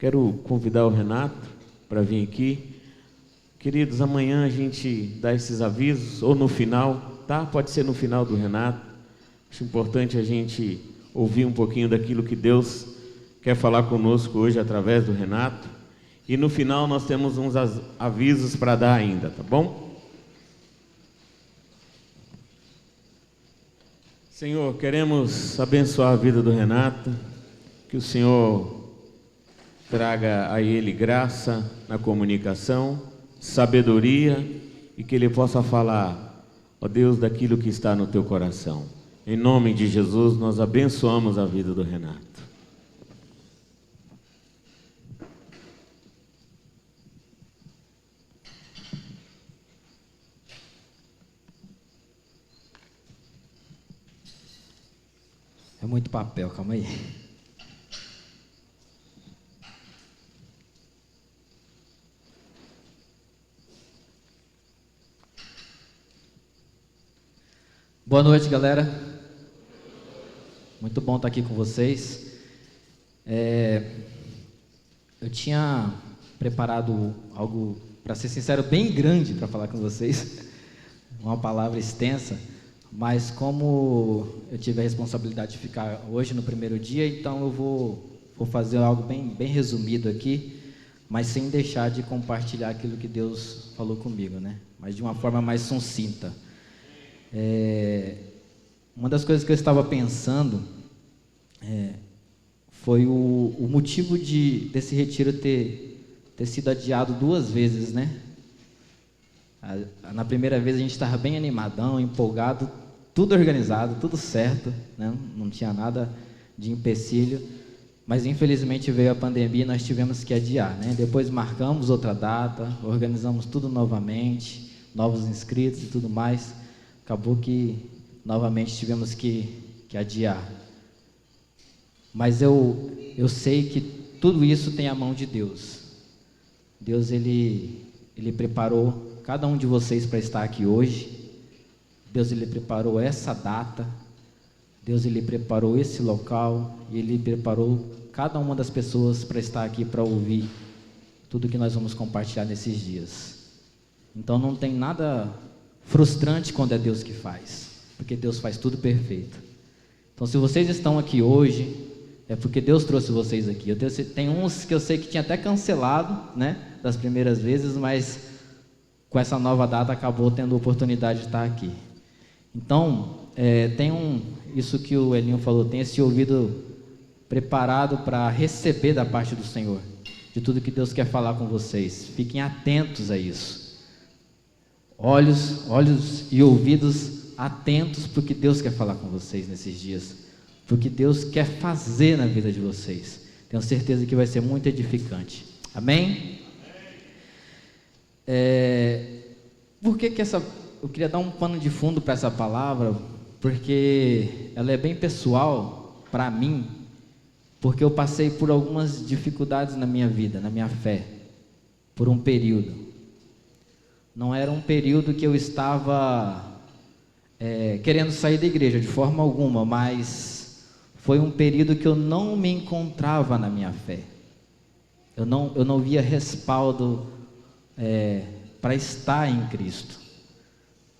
Quero convidar o Renato para vir aqui. Queridos, amanhã a gente dá esses avisos, ou no final, tá? Pode ser no final do Renato. Acho importante a gente ouvir um pouquinho daquilo que Deus quer falar conosco hoje através do Renato. E no final nós temos uns avisos para dar ainda, tá bom? Senhor, queremos abençoar a vida do Renato, que o Senhor traga a ele graça na comunicação, sabedoria, e que ele possa falar, ó Deus, daquilo que está no teu coração. Em nome de Jesus, nós abençoamos a vida do Renato. É muito papel, calma aí. Boa noite, galera. Muito bom estar aqui com vocês. Eu tinha preparado algo, para ser sincero, bem grande para falar com vocês. Uma palavra extensa. Mas como eu tive a responsabilidade de ficar hoje no primeiro dia, então eu vou fazer algo bem resumido aqui, mas sem deixar de compartilhar aquilo que Deus falou comigo, né? Mas de uma forma mais sucinta. Uma das coisas que eu estava pensando foi o motivo desse retiro ter sido adiado 2 vezes, né? Na primeira vez a gente estava bem animadão, empolgado, tudo organizado, tudo certo, né? Não tinha nada de empecilho, mas infelizmente veio a pandemia e nós tivemos que adiar, né? Depois marcamos outra data, organizamos tudo novamente, novos inscritos e tudo mais, acabou que novamente tivemos que adiar. Mas eu sei que tudo isso tem a mão de Deus. Deus, Ele preparou cada um de vocês para estar aqui hoje. Deus, Ele preparou essa data. Deus, Ele preparou esse local. E Ele preparou cada uma das pessoas para estar aqui para ouvir tudo que nós vamos compartilhar nesses dias. Então não tem nada frustrante quando é Deus que faz, porque Deus faz tudo perfeito. Então se vocês estão aqui hoje, é porque Deus trouxe vocês aqui. Tem uns que eu sei que tinha até cancelado, né, das primeiras vezes, mas com essa nova data acabou tendo a oportunidade de estar aqui. Então, isso que o Elinho falou, tem esse ouvido preparado para receber da parte do Senhor, de tudo que Deus quer falar com vocês. Fiquem atentos a isso. Olhos e ouvidos atentos para o que Deus quer falar com vocês nesses dias, porque Deus quer fazer na vida de vocês. Tenho certeza que vai ser muito edificante. Amém? Por que eu queria dar um pano de fundo para essa palavra? Porque ela é bem pessoal para mim, porque eu passei por algumas dificuldades na minha vida, na minha fé, por um período. Não era um período que eu estava querendo sair da igreja de forma alguma, mas foi um período que eu não me encontrava na minha fé. Eu não via respaldo para estar em Cristo,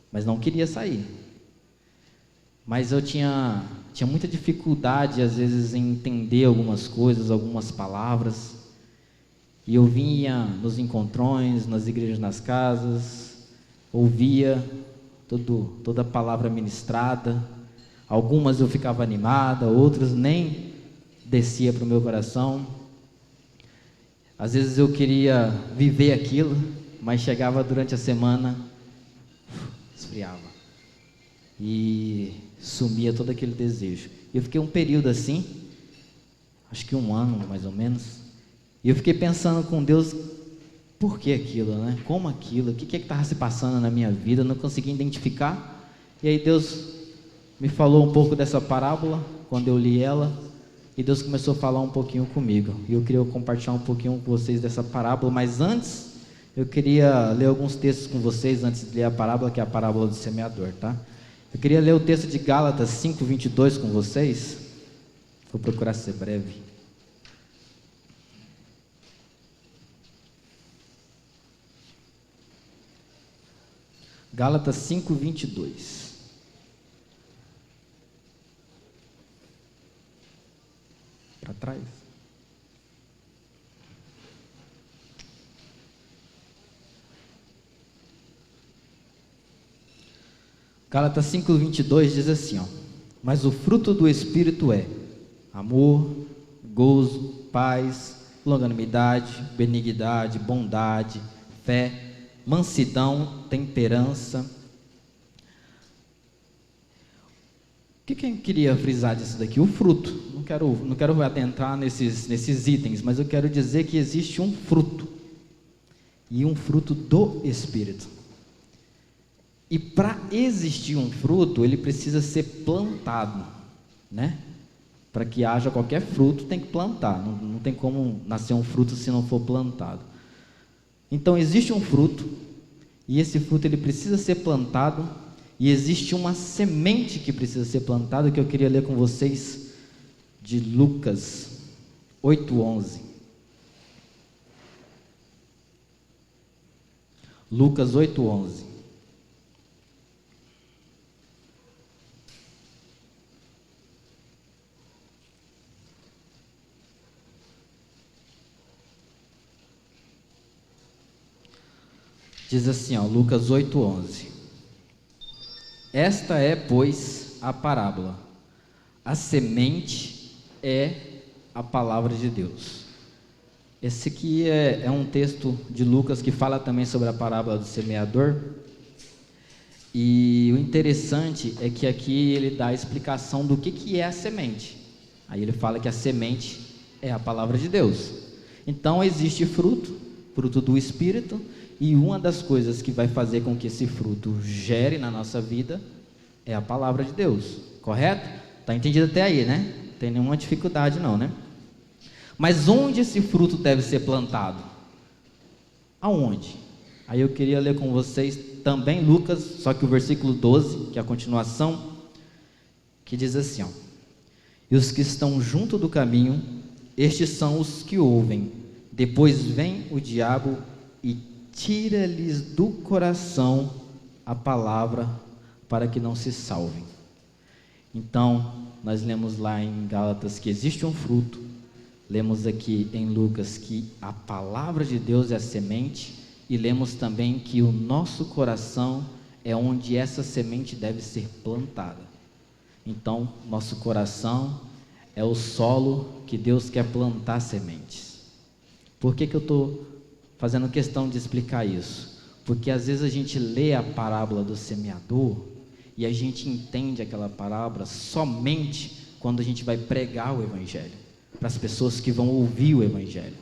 mas não queria sair. Mas eu tinha muita dificuldade às vezes em entender algumas coisas, algumas palavras, e eu vinha nos encontrões, nas igrejas, nas casas, ouvia toda a palavra ministrada. Algumas eu ficava animada, outras nem descia para o meu coração. Às vezes eu queria viver aquilo, mas chegava durante a semana, esfriava e sumia todo aquele desejo. Eu fiquei um período assim, acho que 1 ano mais ou menos, e eu fiquei pensando com Deus, por que aquilo, né? Como aquilo? O que estava se passando na minha vida? Eu não conseguia identificar. E aí Deus me falou um pouco dessa parábola, quando eu li ela, e Deus começou a falar um pouquinho comigo. E eu queria compartilhar um pouquinho com vocês dessa parábola, mas antes, eu queria ler alguns textos com vocês, antes de ler a parábola, que é a parábola do semeador, tá? Eu queria ler o texto de Gálatas 5:22 com vocês. Vou procurar ser breve. Gálatas 5:22. Para trás. Gálatas 5:22 diz assim, ó: mas o fruto do Espírito é amor, gozo, paz, longanimidade, benignidade, bondade, fé, mansidão, temperança. O que eu queria frisar disso daqui? O fruto. Não quero adentrar nesses itens, mas eu quero dizer que existe um fruto, e um fruto do Espírito. E para existir um fruto, ele precisa ser plantado, né? Para que haja qualquer fruto, tem que plantar. Não tem como nascer um fruto se não for plantado. Então existe um fruto, e esse fruto ele precisa ser plantado, e existe uma semente que precisa ser plantada, que eu queria ler com vocês, de Lucas 8:11. Lucas 8:11. Diz assim, ó, Lucas 8:11. Esta é, pois, a parábola. A semente é a palavra de Deus. Esse aqui é um texto de Lucas que fala também sobre a parábola do semeador. E o interessante é que aqui ele dá a explicação do que é a semente. Aí ele fala que a semente é a palavra de Deus. Então existe fruto do Espírito. E uma das coisas que vai fazer com que esse fruto gere na nossa vida é a palavra de Deus, correto? Está entendido até aí, né? Não tem nenhuma dificuldade não, né? Mas onde esse fruto deve ser plantado? Aonde? Aí eu queria ler com vocês também Lucas, só que o versículo 12, que é a continuação, que diz assim, ó: e os que estão junto do caminho, estes são os que ouvem, depois vem o diabo e tira-lhes do coração a palavra para que não se salvem. Então, nós lemos lá em Gálatas que existe um fruto, lemos aqui em Lucas que a palavra de Deus é a semente, e lemos também que o nosso coração é onde essa semente deve ser plantada. Então, nosso coração é o solo que Deus quer plantar sementes. Por que eu estou fazendo questão de explicar isso? Porque às vezes a gente lê a parábola do semeador e a gente entende aquela parábola somente quando a gente vai pregar o Evangelho para as pessoas que vão ouvir o Evangelho.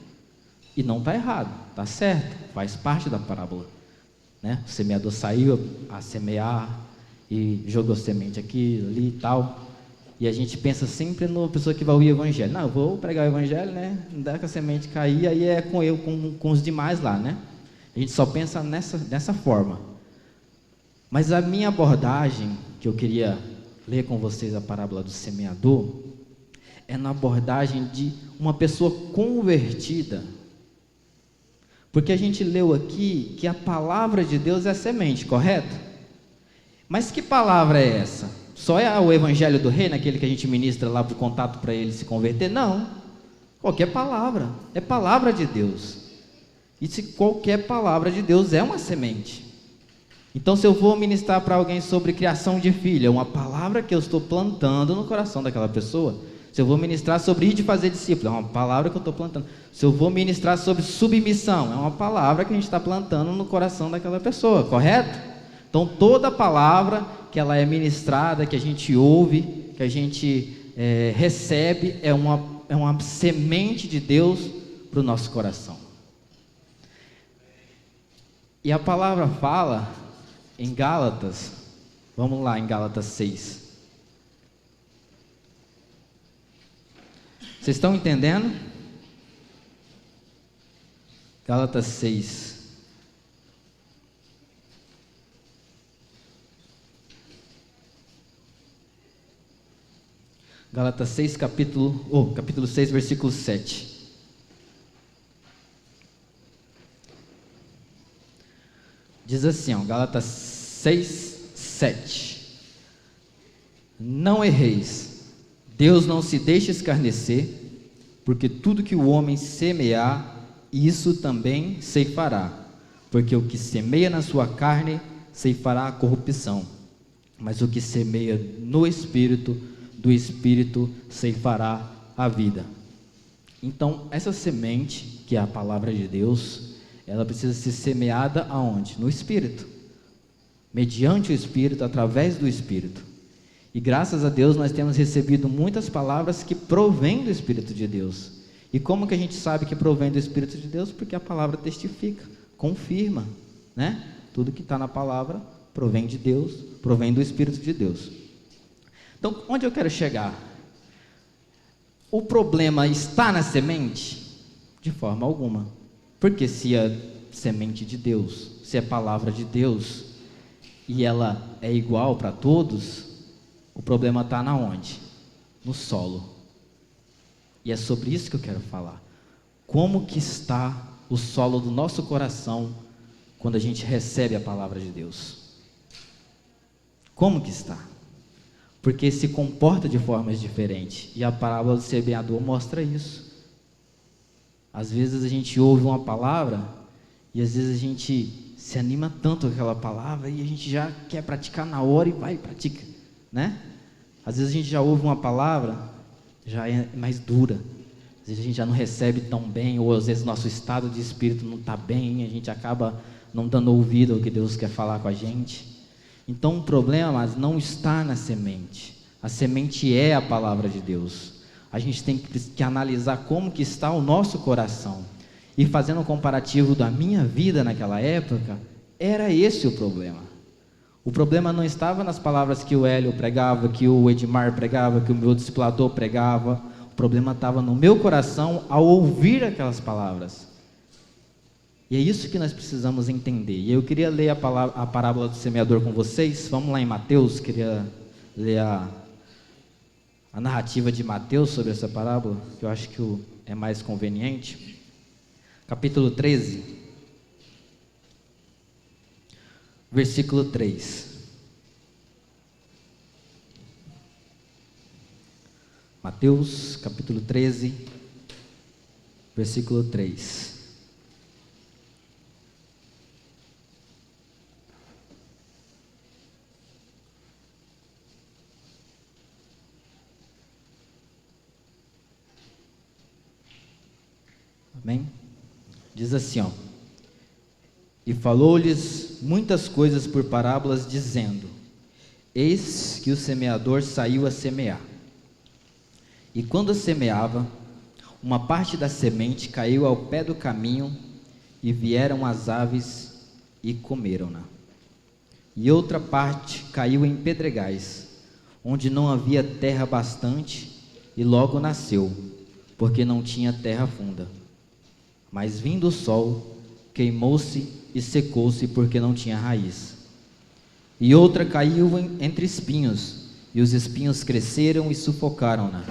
E não está errado, está certo, faz parte da parábola, né? O semeador saiu a semear e jogou semente aqui, ali e tal. E a gente pensa sempre na pessoa que vai ouvir o Evangelho. Não, eu vou pregar o Evangelho, né? Não dá que a semente cair, aí é com os demais lá, né? A gente só pensa dessa forma. Mas a minha abordagem, que eu queria ler com vocês a parábola do semeador, é na abordagem de uma pessoa convertida. Porque a gente leu aqui que a palavra de Deus é a semente, correto? Mas que palavra é essa? Só é o Evangelho do Reino, aquele que a gente ministra lá para o contato para ele se converter? Não. Qualquer palavra, é palavra de Deus. E se qualquer palavra de Deus é uma semente. Então, se eu vou ministrar para alguém sobre criação de filho, é uma palavra que eu estou plantando no coração daquela pessoa. Se eu vou ministrar sobre ir de fazer discípulo, é uma palavra que eu estou plantando. Se eu vou ministrar sobre submissão, é uma palavra que a gente está plantando no coração daquela pessoa, correto? Então, toda palavra que ela é ministrada, que a gente ouve, que a gente recebe, é uma semente de Deus para o nosso coração. E a palavra fala em Gálatas, vamos lá em Gálatas 6. Vocês estão entendendo? Gálatas 6. Gálatas 6, capítulo 6, versículo 7. Diz assim, ó, Gálatas 6, 7. Não erreis, Deus não se deixa escarnecer, porque tudo que o homem semear, isso também ceifará, porque o que semeia na sua carne, ceifará a corrupção, mas o que semeia no Espírito, do Espírito ceifará a vida. Então, essa semente, que é a palavra de Deus, ela precisa ser semeada aonde? No Espírito, mediante o Espírito, através do Espírito. E graças a Deus nós temos recebido muitas palavras que provêm do Espírito de Deus. E como que a gente sabe que provém do Espírito de Deus? Porque a palavra testifica, confirma, né? Tudo que está na palavra provém de Deus, provém do Espírito de Deus. Então, onde eu quero chegar? O problema está na semente? De forma alguma. Porque se é semente de Deus, se é palavra de Deus, e ela é igual para todos, o problema está na onde? No solo. E é sobre isso que eu quero falar. Como que está o solo do nosso coração quando a gente recebe a palavra de Deus? Como que está? Porque se comporta de formas diferentes, e a parábola do semeador mostra isso. Às vezes a gente ouve uma palavra, e às vezes a gente se anima tanto com aquela palavra, e a gente já quer praticar na hora e vai e pratica, né? Às vezes a gente já ouve uma palavra, já é mais dura, às vezes a gente já não recebe tão bem, ou às vezes nosso estado de espírito não está bem, a gente acaba não dando ouvido ao que Deus quer falar com a gente. Então o problema, mas não está na semente. A semente é a palavra de Deus. A gente tem que analisar como que está o nosso coração. E fazendo um comparativo da minha vida naquela época, era esse o problema. O problema não estava nas palavras que o Hélio pregava, que o Edmar pregava, que o meu discipulador pregava. O problema estava no meu coração ao ouvir aquelas palavras. E é isso que nós precisamos entender. E eu queria ler a parábola do semeador com vocês. Vamos lá em Mateus, queria ler a narrativa de Mateus sobre essa parábola, que eu acho que é mais conveniente. Capítulo 13, versículo 3. Mateus, capítulo 13, versículo 3. Amém? Diz assim, ó: e falou-lhes muitas coisas por parábolas, dizendo: eis que o semeador saiu a semear. E quando semeava, uma parte da semente caiu ao pé do caminho, e vieram as aves e comeram-na. E outra parte caiu em pedregais, onde não havia terra bastante, e logo nasceu, porque não tinha terra funda. Mas vindo o sol, queimou-se e secou-se, porque não tinha raiz. E outra caiu entre espinhos, e os espinhos cresceram e sufocaram-na.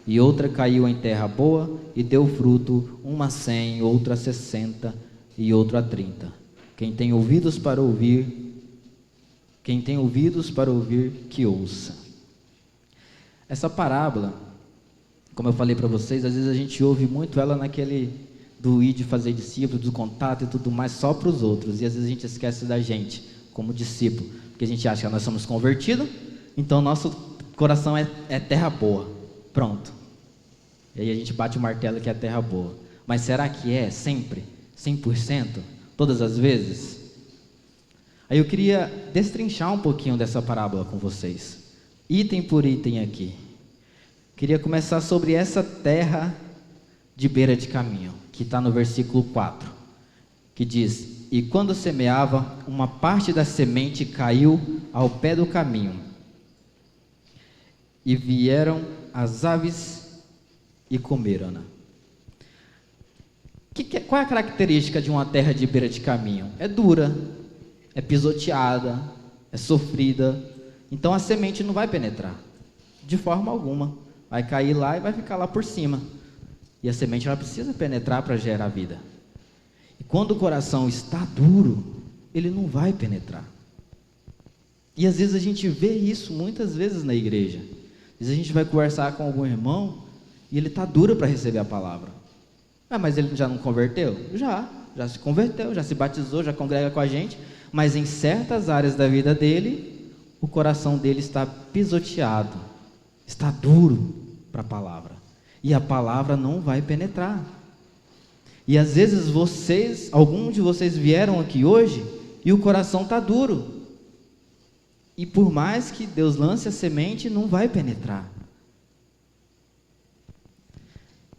E outra caiu em terra boa, e deu fruto, uma a 100, outra a 60, e outra a 30. Quem tem ouvidos para ouvir, que ouça. Essa parábola, como eu falei para vocês, às vezes a gente ouve muito ela naquele do ir de fazer discípulo, do contato e tudo mais, só para os outros, e às vezes a gente esquece da gente, como discípulo, porque a gente acha que nós somos convertidos, então nosso coração é terra boa, pronto, e aí a gente bate o martelo que é terra boa. Mas será que é sempre? 100%? Todas as vezes? Aí eu queria destrinchar um pouquinho dessa parábola com vocês, item por item aqui. Queria começar sobre essa terra de beira de caminho, que está no versículo 4, que diz: e quando semeava, uma parte da semente caiu ao pé do caminho, e vieram as aves e comeram-na. Qual é a característica de uma terra de beira de caminho? É dura, é pisoteada, é sofrida, então a semente não vai penetrar, de forma alguma, vai cair lá e vai ficar lá por cima. E a semente ela precisa penetrar para gerar vida. E quando o coração está duro, ele não vai penetrar. E às vezes a gente vê isso muitas vezes na igreja. Às vezes a gente vai conversar com algum irmão e ele está duro para receber a palavra. Mas ele já não converteu? Já se converteu, já se batizou, já congrega com a gente, mas em certas áreas da vida dele, o coração dele está pisoteado, está duro para a palavra, e a palavra não vai penetrar. E às vezes alguns de vocês vieram aqui hoje e o coração está duro, e por mais que Deus lance a semente, não vai penetrar.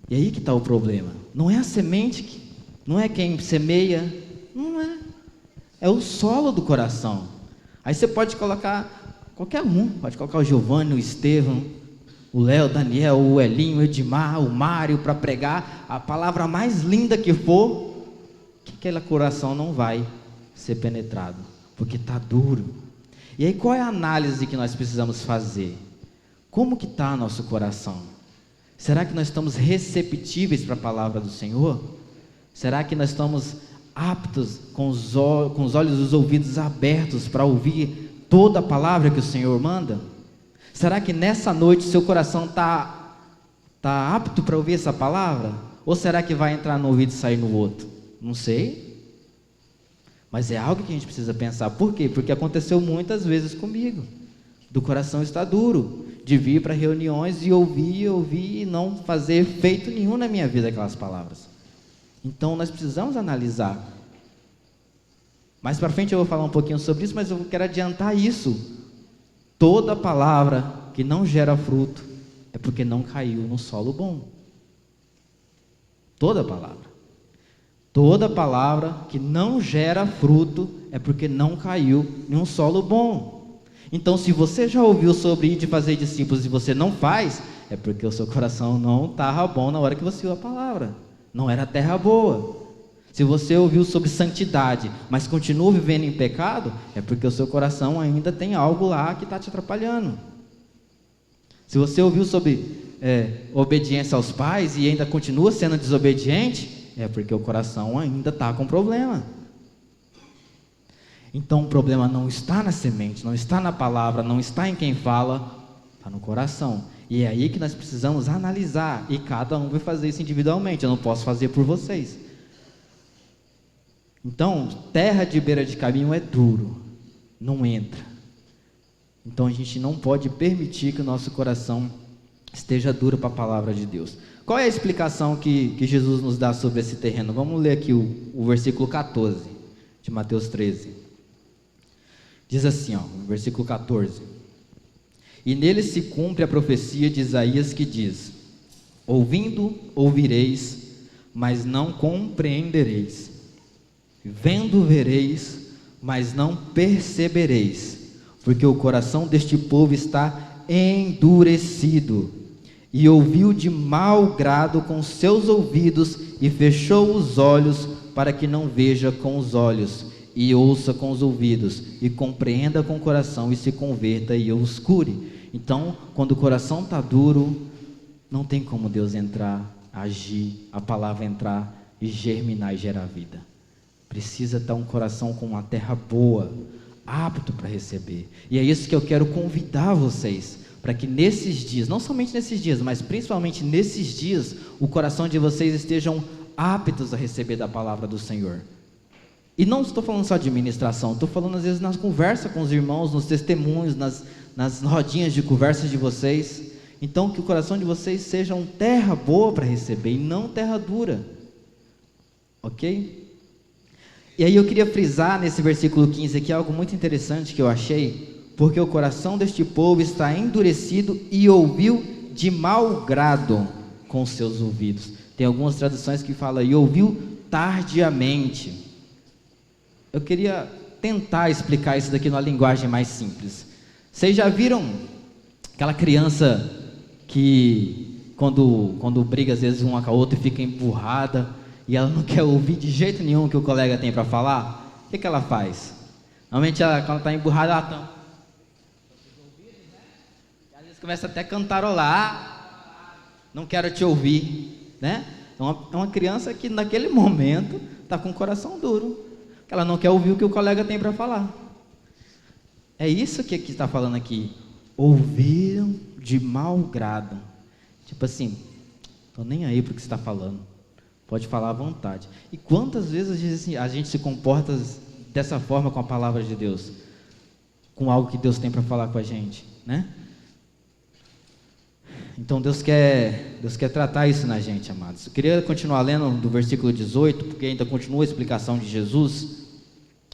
E aí que está o problema. Não é a semente, não é quem semeia, não é. É o solo do coração. Aí você pode colocar qualquer um, pode colocar o Giovanni, o Estevão, o Léo, o Daniel, o Elinho, o Edmar, o Mário, para pregar a palavra mais linda que for, que aquele coração não vai ser penetrado, porque está duro. E aí qual é a análise que nós precisamos fazer? Como que está nosso coração? Será que nós estamos receptíveis para a palavra do Senhor? Será que nós estamos aptos, com os olhos e os ouvidos abertos para ouvir toda a palavra que o Senhor manda? Será que nessa noite seu coração está apto para ouvir essa palavra? Ou será que vai entrar no ouvido e sair no outro? Não sei. Mas é algo que a gente precisa pensar. Por quê? Porque aconteceu muitas vezes comigo. Do coração está duro, de vir para reuniões e ouvir e não fazer efeito nenhum na minha vida aquelas palavras. Então nós precisamos analisar. Mais para frente eu vou falar um pouquinho sobre isso, mas eu quero adiantar isso. Toda palavra que não gera fruto é porque não caiu no solo bom. Toda palavra. Toda palavra que não gera fruto é porque não caiu em um solo bom. Então, se você já ouviu sobre ir de fazer discípulos e você não faz, é porque o seu coração não estava bom na hora que você ouviu a palavra. Não era terra boa. Se você ouviu sobre santidade, mas continua vivendo em pecado, é porque o seu coração ainda tem algo lá que está te atrapalhando. Se você ouviu sobre obediência aos pais e ainda continua sendo desobediente, é porque o coração ainda está com problema. Então o problema não está na semente, não está na palavra, não está em quem fala, está no coração. E é aí que nós precisamos analisar, e cada um vai fazer isso individualmente, eu não posso fazer por vocês. Então, terra de beira de caminho é duro, não entra. Então a gente não pode permitir que o nosso coração esteja duro para a palavra de Deus. Qual é a explicação que Jesus nos dá sobre esse terreno? Vamos ler aqui o versículo 14 de Mateus 13. Diz assim, versículo 14: E nele se cumpre a profecia de Isaías que diz: Ouvindo, ouvireis, mas não compreendereis. Vendo, vereis, mas não percebereis, porque o coração deste povo está endurecido, e ouviu de mau grado com seus ouvidos, e fechou os olhos, para que não veja com os olhos, e ouça com os ouvidos, e compreenda com o coração, e se converta e os cure. Então, quando o coração está duro, não tem como Deus entrar, agir, a palavra entrar e germinar e gerar vida. Precisa estar um coração com uma terra boa, apto para receber. E é isso que eu quero convidar vocês, para que nesses dias, não somente nesses dias, mas principalmente nesses dias, o coração de vocês estejam aptos a receber da palavra do Senhor. E não estou falando só de ministração, estou falando às vezes nas conversas com os irmãos, nos testemunhos, nas rodinhas de conversas de vocês. Então que o coração de vocês seja uma terra boa para receber e não terra dura. Ok? E aí eu queria frisar nesse versículo 15 aqui algo muito interessante que eu achei, porque o coração deste povo está endurecido e ouviu de mau grado com seus ouvidos. Tem algumas traduções que falam, e ouviu tardiamente. Eu queria tentar explicar isso daqui numa linguagem mais simples. Vocês já viram aquela criança que quando briga às vezes uma com a outra e fica empurrada, e ela não quer ouvir de jeito nenhum o que o colega tem para falar? O que ela faz? Normalmente quando ela está emburrada, ela tampa os ouvidos, né? E às vezes começa até a cantarolar, não quero te ouvir, né? É uma criança que naquele momento está com o coração duro, que ela não quer ouvir o que o colega tem para falar. É isso que está falando aqui. Ouviram de mau grado. Tipo assim, tô nem aí para o que você está falando. Pode falar à vontade. E quantas vezes a gente se comporta dessa forma com a palavra de Deus? Com algo que Deus tem para falar com a gente, né? Então Deus quer tratar isso na gente, amados. Eu queria continuar lendo do versículo 18, porque ainda continua a explicação de Jesus.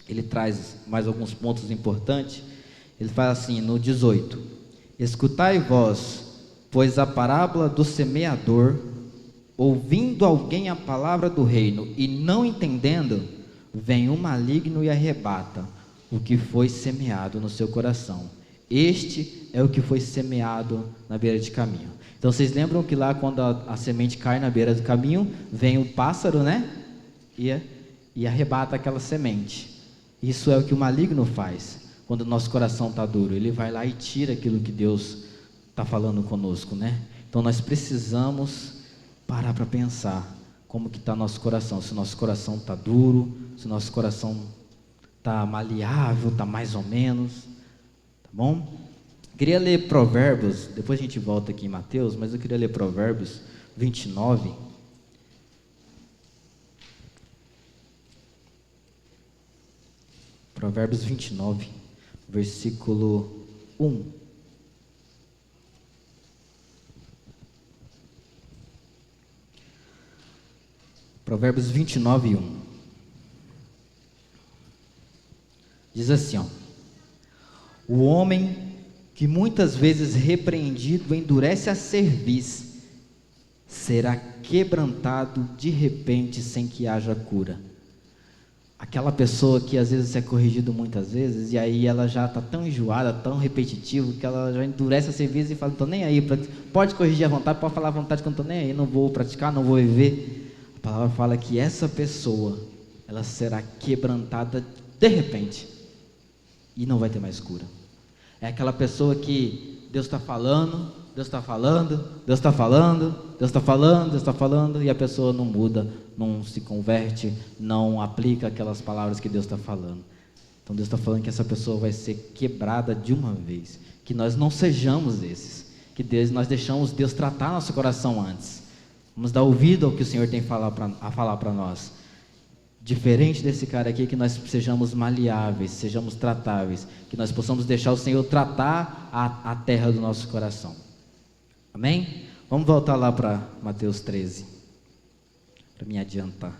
Ele traz mais alguns pontos importantes. Ele fala assim no 18: escutai vós, pois a parábola do semeador, ouvindo alguém a palavra do reino e não entendendo, vem o maligno e arrebata o que foi semeado no seu coração. Este é o que foi semeado na beira de caminho. Então vocês lembram que lá quando a semente cai na beira do caminho, vem o pássaro, né? E arrebata aquela semente. Isso é o que o maligno faz quando o nosso coração está duro. Ele vai lá e tira aquilo que Deus está falando conosco, né? Então nós precisamos parar para pensar como que está nosso coração. Se o nosso coração está duro, se o nosso coração está maleável, está mais ou menos, tá bom? Queria ler Provérbios, depois a gente volta aqui em Mateus, mas eu queria ler Provérbios 29. Provérbios 29, versículo 1. Provérbios 29, 1. Diz assim, ó: o homem que muitas vezes repreendido endurece a cerviz, será quebrantado de repente sem que haja cura. Aquela pessoa que às vezes é corrigido muitas vezes, e aí ela já está tão enjoada, tão repetitivo, que ela já endurece a cerviz e fala, não estou nem aí, pode corrigir à vontade, pode falar à vontade que eu não estou nem aí, não vou praticar, não vou viver. A palavra fala que essa pessoa, ela será quebrantada de repente, e não vai ter mais cura. É aquela pessoa que Deus está falando, Deus está falando, Deus está falando, Deus está falando, Deus está falando, e a pessoa não muda, não se converte, não aplica aquelas palavras que Deus está falando. Então Deus está falando que essa pessoa vai ser quebrada de uma vez, que nós não sejamos esses, que nós deixamos Deus tratar nosso coração antes. Vamos dar ouvido ao que o Senhor tem a falar para nós. Diferente desse cara aqui, que nós sejamos maleáveis, sejamos tratáveis, que nós possamos deixar o Senhor tratar a terra do nosso coração. Amém? Vamos voltar lá para Mateus 13, para me adiantar.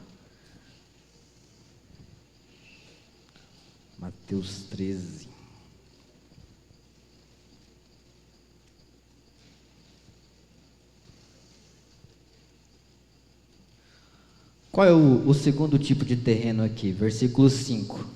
Mateus 13. Qual é o segundo tipo de terreno aqui? Versículo 5.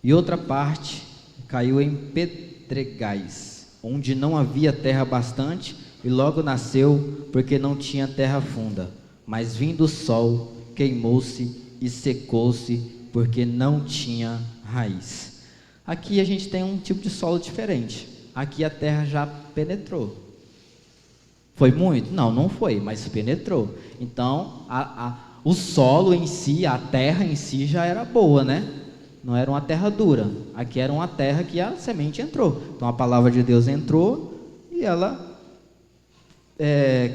E outra parte caiu em pedregais, onde não havia terra bastante, e logo nasceu, porque não tinha terra funda. Mas vindo o sol, queimou-se e secou-se, porque não tinha raiz. Aqui a gente tem um tipo de solo diferente. Aqui a terra já penetrou. Foi muito? Não, não foi, mas penetrou. Então, o solo em si, a terra em si já era boa, né? Não era uma terra dura. Aqui era uma terra que a semente entrou. Então, a palavra de Deus entrou e ela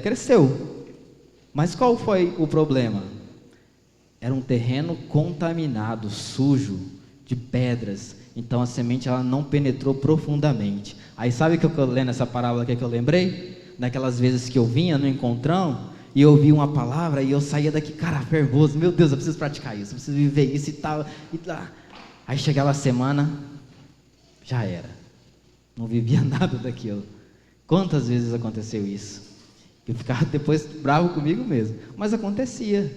cresceu. Mas qual foi o problema? Era um terreno contaminado, sujo, de pedras. Então, a semente ela não penetrou profundamente. Aí, sabe o que eu lendo essa parábola aqui que eu lembrei? Daquelas vezes que eu vinha no encontrão e eu ouvia uma palavra e eu saía daqui, cara, fervoso, meu Deus, eu preciso praticar isso, eu preciso viver isso e tal, Aí chegava a semana, já era, não vivia nada daquilo. Quantas vezes aconteceu isso? Eu ficava depois bravo comigo mesmo, mas acontecia.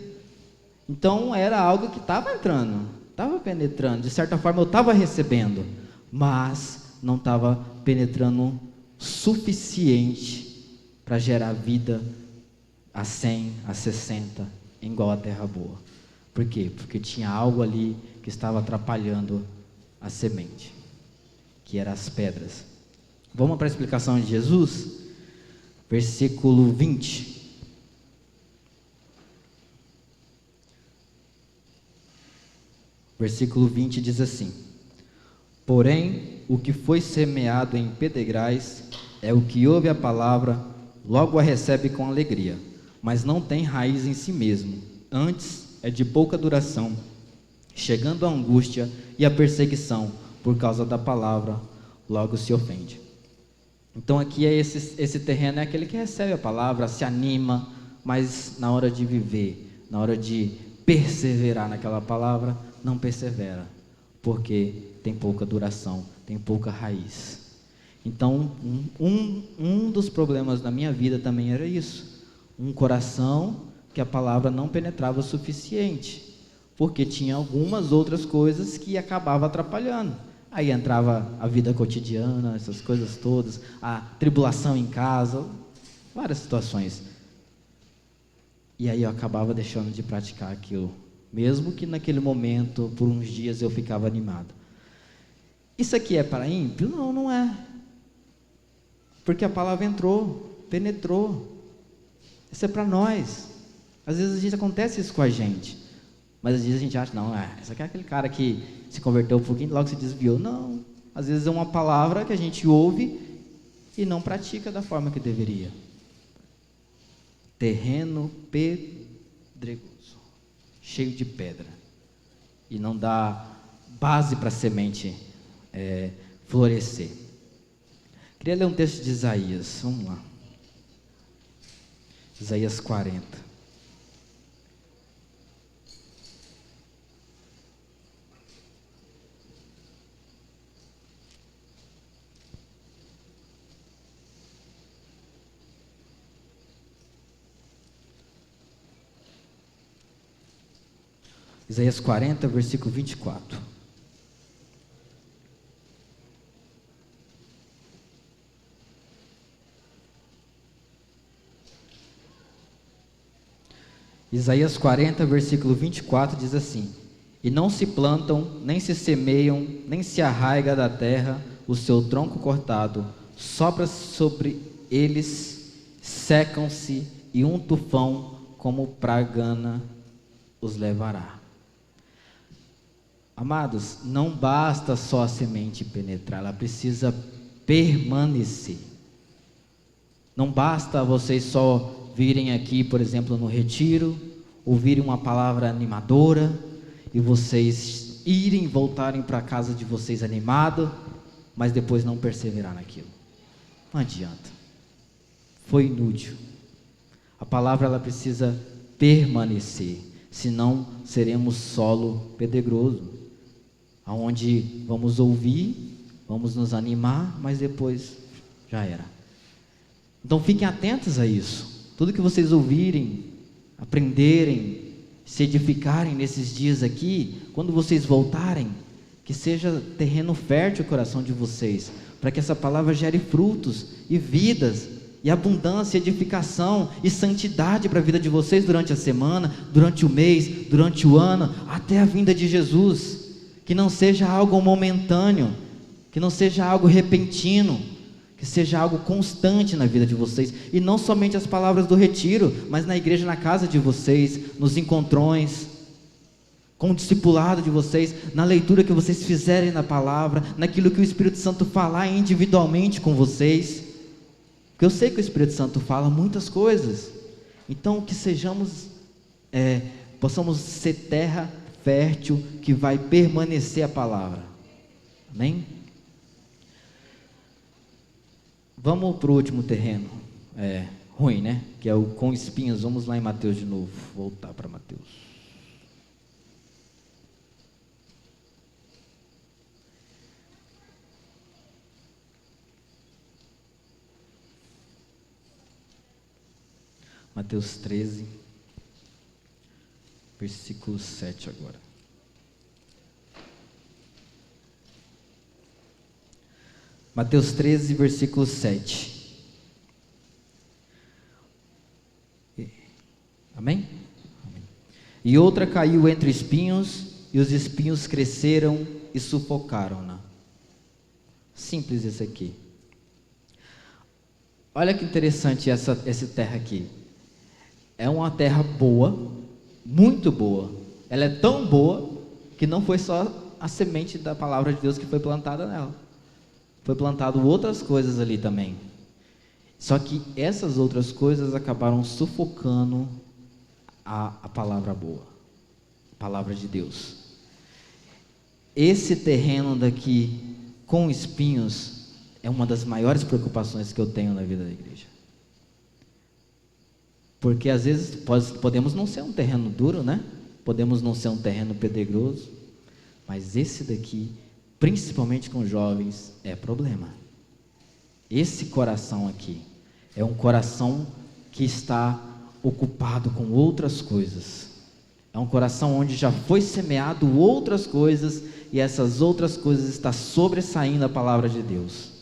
Então era algo que estava entrando, estava penetrando, de certa forma eu estava recebendo, mas não estava penetrando suficiente para gerar vida a 100, a 60, igual a terra boa. Por quê? Porque tinha algo ali que estava atrapalhando a semente, que eram as pedras. Vamos para a explicação de Jesus? Versículo 20. Versículo 20 diz assim: Porém, o que foi semeado em pedregais é o que ouve a palavra, logo a recebe com alegria, mas não tem raiz em si mesmo. Antes é de pouca duração, chegando a angústia e a perseguição por causa da palavra, logo se ofende. Então aqui é esse terreno é aquele que recebe a palavra, se anima, mas na hora de viver, na hora de perseverar naquela palavra, não persevera, porque tem pouca duração, tem pouca raiz. Então um dos problemas da minha vida também era isso, um coração que a palavra não penetrava o suficiente, porque tinha algumas outras coisas que acabavam atrapalhando. Aí entrava a vida cotidiana, essas coisas todas, a tribulação em casa, várias situações. E aí eu acabava deixando de praticar aquilo, mesmo que naquele momento, por uns dias, eu ficava animado. Isso aqui é para ímpio? Não, não é. Porque a palavra entrou, penetrou. Isso é para nós. Às vezes acontece isso com a gente. Mas às vezes a gente acha, não, isso aqui é aquele cara que se converteu um pouquinho e logo se desviou. Não, às vezes é uma palavra que a gente ouve e não pratica da forma que deveria. Terreno pedregoso, cheio de pedra, e não dá base para a semente florescer. Queria ler um texto de Isaías, vamos lá. Isaías 40. Isaías 40, versículo 24. Isaías 40, versículo 24 diz assim: E não se plantam, nem se semeiam, nem se arraiga da terra o seu tronco cortado, sopra sobre eles, secam-se, e um tufão como pragana os levará. Amados, não basta só a semente penetrar, ela precisa permanecer. Não basta vocês só virem aqui, por exemplo, no retiro, ouvirem uma palavra animadora e vocês irem, voltarem para a casa de vocês animado, mas depois não perseverar naquilo. Não adianta. Foi inútil. A palavra ela precisa permanecer, senão seremos solo pedregoso, aonde vamos ouvir, vamos nos animar, mas depois já era. Então fiquem atentos a isso. Tudo que vocês ouvirem, aprenderem, se edificarem nesses dias aqui, quando vocês voltarem, que seja terreno fértil o coração de vocês, para que essa palavra gere frutos e vidas, e abundância, edificação e santidade para a vida de vocês durante a semana, durante o mês, durante o ano, até a vinda de Jesus. Que não seja algo momentâneo, que não seja algo repentino, que seja algo constante na vida de vocês, e não somente as palavras do retiro, mas na igreja, na casa de vocês, nos encontrões, com o discipulado de vocês, na leitura que vocês fizerem na palavra, naquilo que o Espírito Santo falar individualmente com vocês, porque eu sei que o Espírito Santo fala muitas coisas. Então que sejamos, possamos ser terra fértil, que vai permanecer a palavra. Amém? Vamos para o último terreno, ruim, né? Que é o com espinhos. Vamos lá em Mateus de novo, voltar para Mateus. Mateus 13, versículo 7 agora. Mateus 13, versículo 7. Amém? Amém. E outra caiu entre espinhos, e os espinhos cresceram e sufocaram-na. Simples isso aqui. Olha que interessante essa terra aqui. É uma terra boa, muito boa. Ela é tão boa que não foi só a semente da palavra de Deus que foi plantada nela. Foi plantado outras coisas ali também. Só que essas outras coisas acabaram sufocando a palavra boa, a palavra de Deus. Esse terreno daqui, com espinhos, é uma das maiores preocupações que eu tenho na vida da igreja. Porque às vezes podemos não ser um terreno duro, né? Podemos não ser um terreno pedregoso, mas esse daqui, principalmente com jovens, é problema. Esse coração aqui é um coração que está ocupado com outras coisas. É um coração onde já foi semeado outras coisas e essas outras coisas estão sobressaindo a palavra de Deus.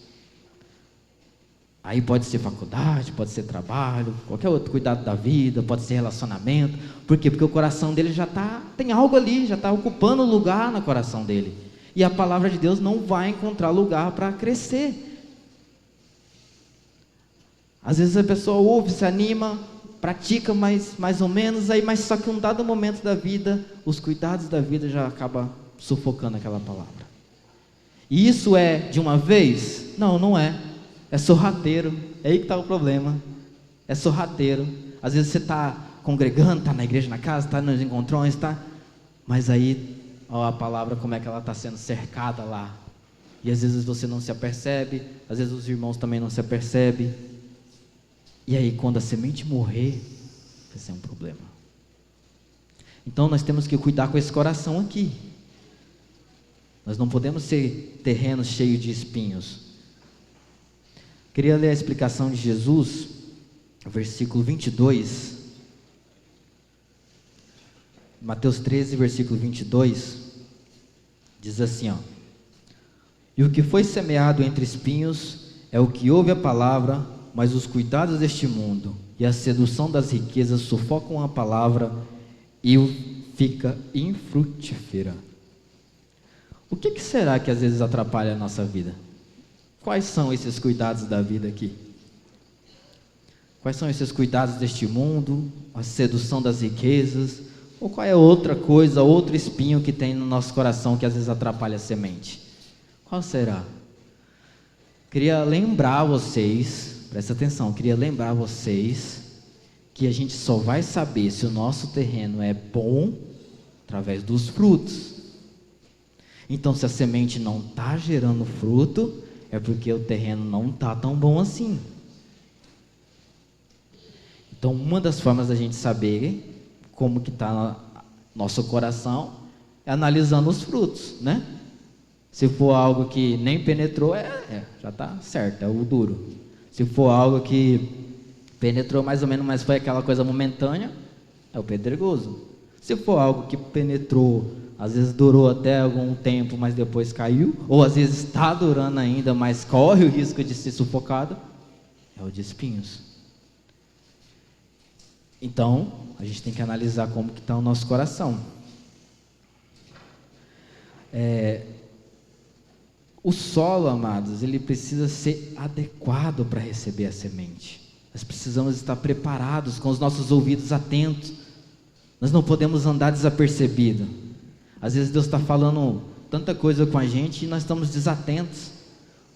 Aí pode ser faculdade, pode ser trabalho, qualquer outro cuidado da vida, pode ser relacionamento. Por quê? Porque o coração dele já tem algo ali, já está ocupando lugar no coração dele. E a palavra de Deus não vai encontrar lugar para crescer. Às vezes a pessoa ouve, se anima, pratica mais ou menos, aí, mas só que um dado momento da vida, os cuidados da vida já acabam sufocando aquela palavra. E isso é de uma vez? Não, não é. É sorrateiro, é aí que está o problema. É sorrateiro. Às vezes você está congregando, está na igreja, na casa, está nos encontrões, mas aí, ó, a palavra como é que ela está sendo cercada lá. E às vezes você não se apercebe, às vezes os irmãos também não se apercebem. E aí quando a semente morrer, vai ser um problema. Então nós temos que cuidar com esse coração aqui. Nós não podemos ser terrenos cheios de espinhos. Queria ler a explicação de Jesus, versículo 22, Mateus 13, versículo 22, diz assim, ó: E o que foi semeado entre espinhos é o que ouve a palavra, mas os cuidados deste mundo e a sedução das riquezas sufocam a palavra e fica infrutífera. O que será que às vezes atrapalha a nossa vida? Quais são esses cuidados da vida aqui? Quais são esses cuidados deste mundo, a sedução das riquezas, ou qual é outra coisa, outro espinho que tem no nosso coração que às vezes atrapalha a semente? Qual será? Queria lembrar vocês, presta atenção, queria lembrar vocês que a gente só vai saber se o nosso terreno é bom através dos frutos. Então, se a semente não está gerando fruto, é porque o terreno não está tão bom assim. Então, uma das formas da gente saber como que está nosso coração é analisando os frutos, né? Se for algo que nem penetrou, já está certo, é o duro. Se for algo que penetrou mais ou menos, mas foi aquela coisa momentânea, é o pedregoso. Se for algo que penetrou, às vezes durou até algum tempo, mas depois caiu, ou às vezes está durando ainda, mas corre o risco de ser sufocado, é o de espinhos. Então, a gente tem que analisar como que está o nosso coração. O solo, amados, ele precisa ser adequado para receber a semente. Nós precisamos estar preparados, com os nossos ouvidos atentos. Nós não podemos andar desapercebido. Às vezes Deus está falando tanta coisa com a gente e nós estamos desatentos.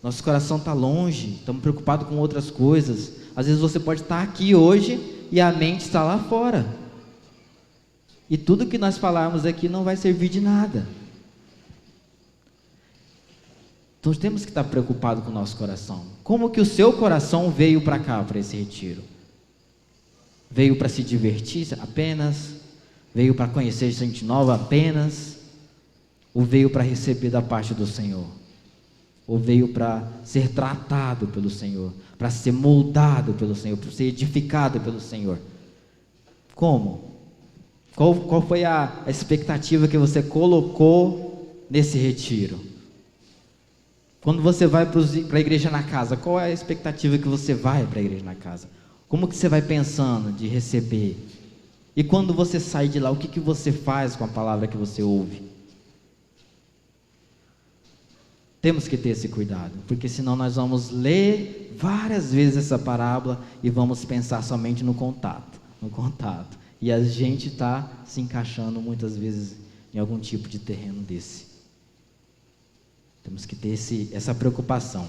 Nosso coração está longe, estamos preocupados com outras coisas. Às vezes você pode estar aqui hoje e a mente está lá fora. E tudo que nós falarmos aqui não vai servir de nada. Então temos que estar preocupados com o nosso coração. Como que o seu coração veio para cá, para esse retiro? Veio para se divertir apenas? Veio para conhecer gente nova apenas? Ou veio para receber da parte do Senhor? Ou veio para ser tratado pelo Senhor? Para ser moldado pelo Senhor? Para ser edificado pelo Senhor? Como? Qual foi a expectativa que você colocou nesse retiro? Quando você vai para a igreja na casa, qual é a expectativa que você vai para a igreja na casa? Como que você vai pensando de receber? E quando você sai de lá, o que você faz com a palavra que você ouve? Temos que ter esse cuidado, porque senão nós vamos ler várias vezes essa parábola e vamos pensar somente no contato. E a gente está se encaixando muitas vezes em algum tipo de terreno desse. Temos que ter essa preocupação.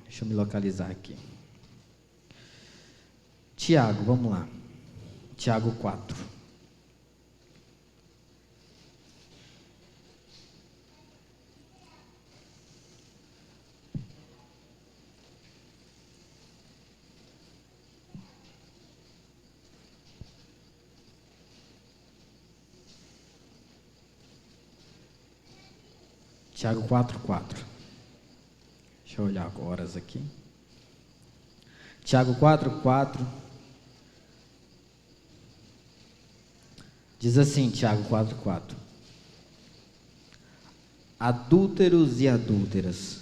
Deixa eu me localizar aqui. Tiago, vamos lá. Tiago 4. Tiago 4:4. Deixa eu olhar agora aqui. Tiago 4:4. Diz assim, Tiago 4:4. Adúlteros e adúlteras,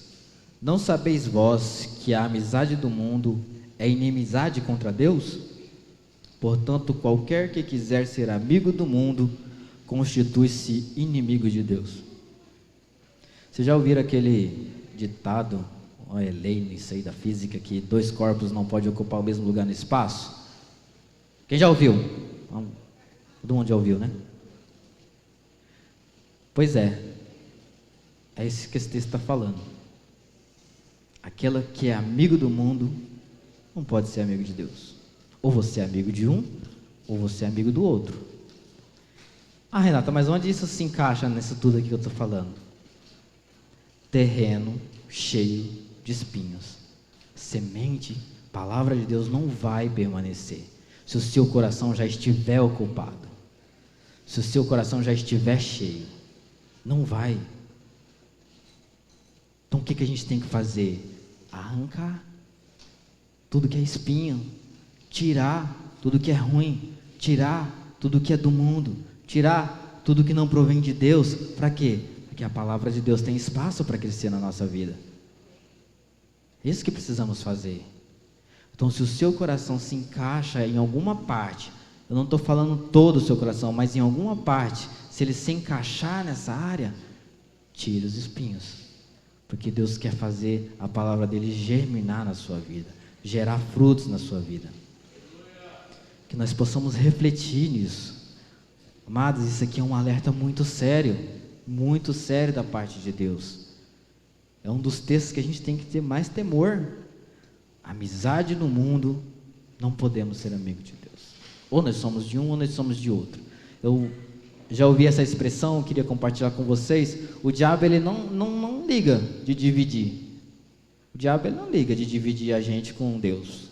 não sabeis vós que a amizade do mundo é inimizade contra Deus? Portanto, qualquer que quiser ser amigo do mundo, constitui-se inimigo de Deus. Vocês já ouviram aquele ditado, é lei nisso aí da física, que 2 corpos não podem ocupar o mesmo lugar no espaço? Quem já ouviu? Todo mundo já ouviu, né? Pois é isso que esse texto está falando. Aquela que é amigo do mundo não pode ser amigo de Deus. Ou você é amigo de um, ou você é amigo do outro. Renata, mas onde isso se encaixa nisso tudo aqui que eu estou falando? Terreno cheio de espinhos. Semente, palavra de Deus não vai permanecer se o seu coração já estiver ocupado, se o seu coração já estiver cheio. Não vai. Então o que a gente tem que fazer? Arrancar tudo que é espinho, tirar tudo que é ruim, tirar tudo que é do mundo, tirar tudo que não provém de Deus. Para quê? Porque a palavra de Deus tem espaço para crescer na nossa vida. Isso que precisamos fazer. Então, se o seu coração se encaixa em alguma parte, eu não estou falando todo o seu coração, mas em alguma parte, se ele se encaixar nessa área, tire os espinhos. Porque Deus quer fazer a palavra dele germinar na sua vida, gerar frutos na sua vida. Que nós possamos refletir nisso. Amados, isso aqui é um alerta muito sério da parte de Deus. É um dos textos que a gente tem que ter mais temor. Amizade no mundo, não podemos ser amigos de Deus. Ou nós somos de um, ou nós somos de outro. Eu já ouvi essa expressão, queria compartilhar com vocês. O diabo, ele não liga de dividir. O diabo, ele não liga de dividir a gente com Deus.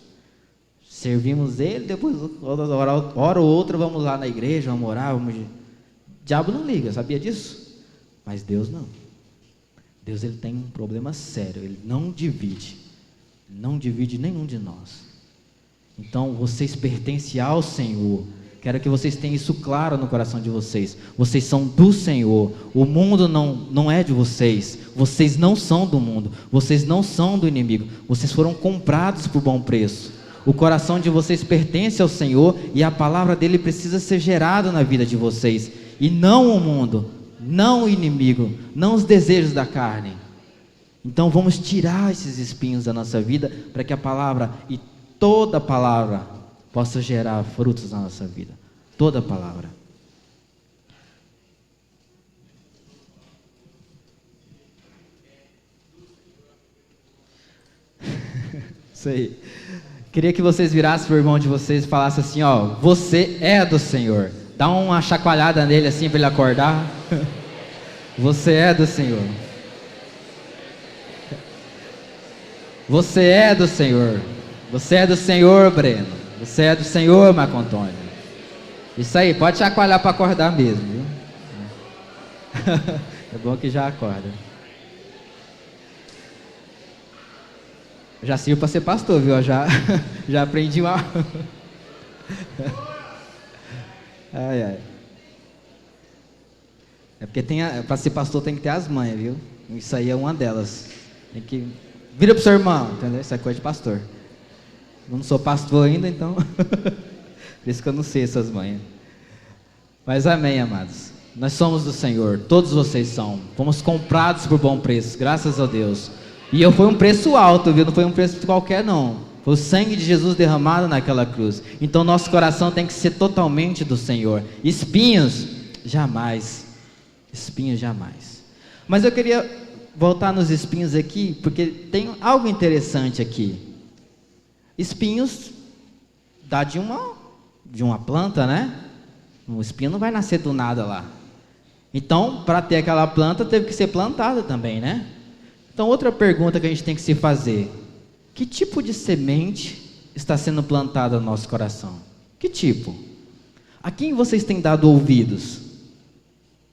Servimos ele, depois, hora ou outra, vamos lá na igreja, vamos orar, O diabo não liga, sabia disso? Mas Deus não. Deus, ele tem um problema sério. Ele não divide nenhum de nós. Então, vocês pertencem ao Senhor. Quero que vocês tenham isso claro no coração de vocês. Vocês são do Senhor. O mundo não é de vocês. Vocês não são do mundo. Vocês não são do inimigo. Vocês foram comprados por bom preço. O coração de vocês pertence ao Senhor e a palavra dele precisa ser gerada na vida de vocês. E não o mundo, não o inimigo, não os desejos da carne. Então vamos tirar esses espinhos da nossa vida para que a palavra e toda palavra possa gerar frutos na nossa vida. Toda palavra. Isso aí. Queria que vocês virassem para o irmão de vocês e falassem assim, você é do Senhor. Dá uma chacoalhada nele assim para ele acordar. Você é do Senhor. Você é do Senhor. Você é do Senhor, Breno. Você é do Senhor, Marco Antônio. Isso aí, pode chacoalhar para acordar mesmo, viu? É bom que já acorda. Já sirvo para ser pastor, viu? Já aprendi uma... Ai. É porque para ser pastor tem que ter as manhas, viu? Isso aí é uma delas. Tem que... Vira pro seu irmão, entendeu? Isso é coisa de pastor. Eu não sou pastor ainda, então... Por isso que eu não sei essas manhas. Mas amém, amados. Nós somos do Senhor, todos vocês são. Fomos comprados por bom preço, graças a Deus. E foi um preço alto, viu? Não foi um preço qualquer, não. Foi o sangue de Jesus derramado naquela cruz. Então nosso coração tem que ser totalmente do Senhor. Espinhos, jamais. Espinhos jamais. Mas eu queria voltar nos espinhos aqui, porque tem algo interessante aqui. Espinhos dá de uma planta, né? O espinho não vai nascer do nada lá. Então, para ter aquela planta, teve que ser plantada também, né? Então, outra pergunta que a gente tem que se fazer: que tipo de semente está sendo plantada no nosso coração? Que tipo? A quem vocês têm dado ouvidos?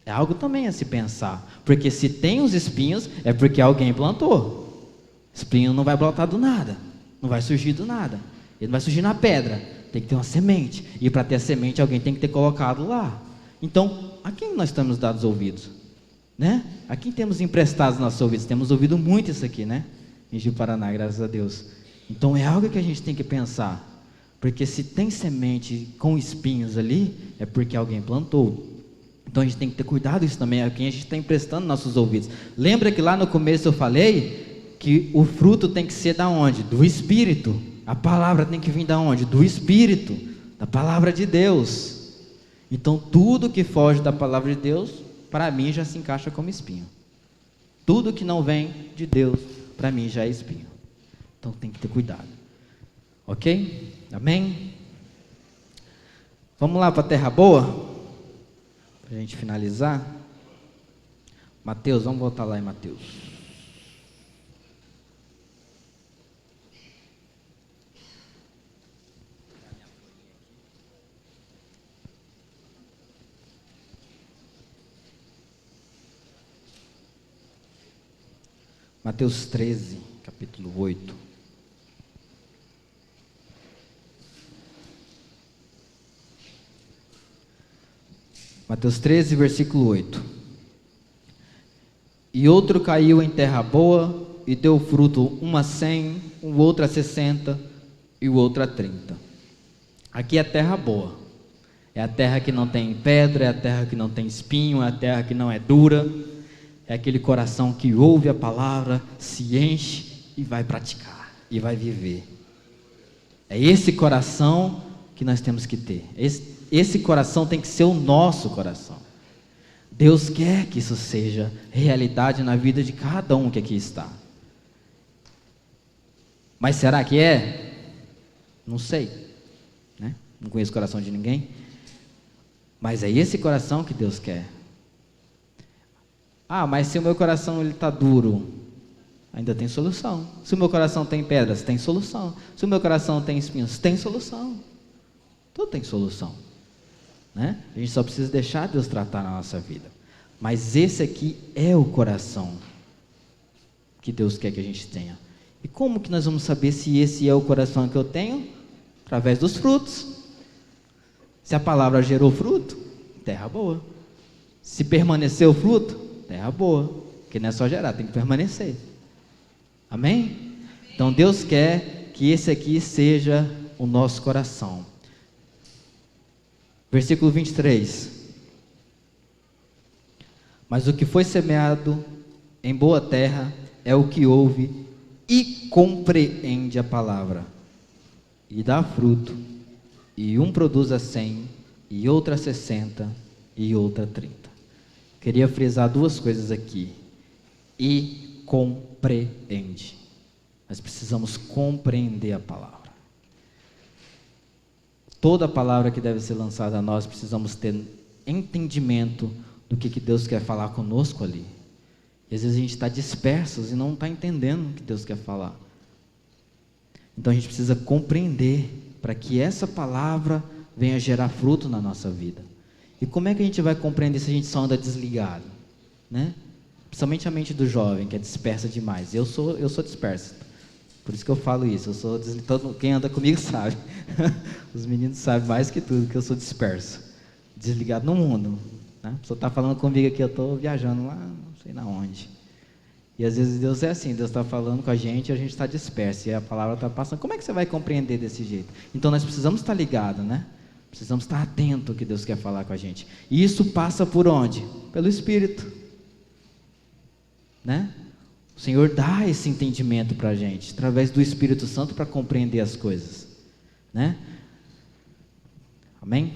É algo também a se pensar, porque se tem os espinhos, é porque alguém plantou. Espinho não vai brotar do nada, não vai surgir do nada, ele não vai surgir na pedra, tem que ter uma semente, e para ter a semente, alguém tem que ter colocado lá. Então, a quem nós temos dado os ouvidos? Né? A quem temos emprestado os nossos ouvidos? Temos ouvido muito isso aqui, né? Em Ji-Paraná, graças a Deus. Então, é algo que a gente tem que pensar, porque se tem semente com espinhos ali, é porque alguém plantou. Então a gente tem que ter cuidado isso também, a quem a gente está emprestando nossos ouvidos. Lembra que lá no começo eu falei que o fruto tem que ser da onde? Do Espírito. A palavra tem que vir da onde? Do Espírito, da palavra de Deus. Então tudo que foge da palavra de Deus, para mim já se encaixa como espinho. Tudo que não vem de Deus, para mim já é espinho. Então tem que ter cuidado. Ok? Amém? Vamos lá para a terra boa? Para a gente finalizar, Mateus, vamos voltar lá em Mateus. Mateus 13, capítulo 8. Mateus 13, versículo 8. E outro caiu em terra boa, e deu fruto, um a 100, o outro a 60, e o outro a 30. Aqui é terra boa. É a terra que não tem pedra, é a terra que não tem espinho, é a terra que não é dura. É aquele coração que ouve a palavra, se enche e vai praticar, e vai viver. É esse coração que nós temos que ter. Esse coração tem que ser o nosso coração. Deus quer que isso seja realidade na vida de cada um que aqui está. Mas será que é? Não sei, né? Não conheço o coração de ninguém. Mas é esse coração que Deus quer. Ah, mas se o meu coração está duro, ainda tem solução. Se o meu coração tem pedras, tem solução. Se o meu coração tem espinhos, tem solução. Tudo tem solução, né? A gente só precisa deixar Deus tratar na nossa vida. Mas esse aqui é o coração que Deus quer que a gente tenha. E como que nós vamos saber se esse é o coração que eu tenho? Através dos frutos. Se a palavra gerou fruto, terra boa. Se permaneceu o fruto, terra boa. Porque não é só gerar, tem que permanecer. Amém? Então Deus quer que esse aqui seja o nosso coração. Versículo 23. Mas o que foi semeado em boa terra é o que ouve e compreende a palavra, e dá fruto, e um produz a 100, e outro a 60, e outro a 30. Queria frisar duas coisas aqui. E compreende. Nós precisamos compreender a palavra. Toda palavra que deve ser lançada a nós, precisamos ter entendimento do que Deus quer falar conosco ali. E às vezes a gente está disperso e não está entendendo o que Deus quer falar. Então a gente precisa compreender para que essa palavra venha gerar fruto na nossa vida. E como é que a gente vai compreender se a gente só anda desligado, né? Principalmente a mente do jovem, que é dispersa demais. Eu sou disperso. Por isso que eu falo isso. Eu sou quem anda comigo sabe. Os meninos sabem mais que tudo que eu sou disperso, desligado no mundo, né? A pessoa está falando comigo aqui, eu estou viajando lá, não sei na onde. E às vezes Deus é assim, Deus está falando com a gente está disperso, e a palavra está passando. Como é que você vai compreender desse jeito? Então nós precisamos estar ligados, né? Precisamos estar atentos ao que Deus quer falar com a gente. E isso passa por onde? Pelo Espírito, né? O Senhor dá esse entendimento para a gente, através do Espírito Santo, para compreender as coisas, né? Amém?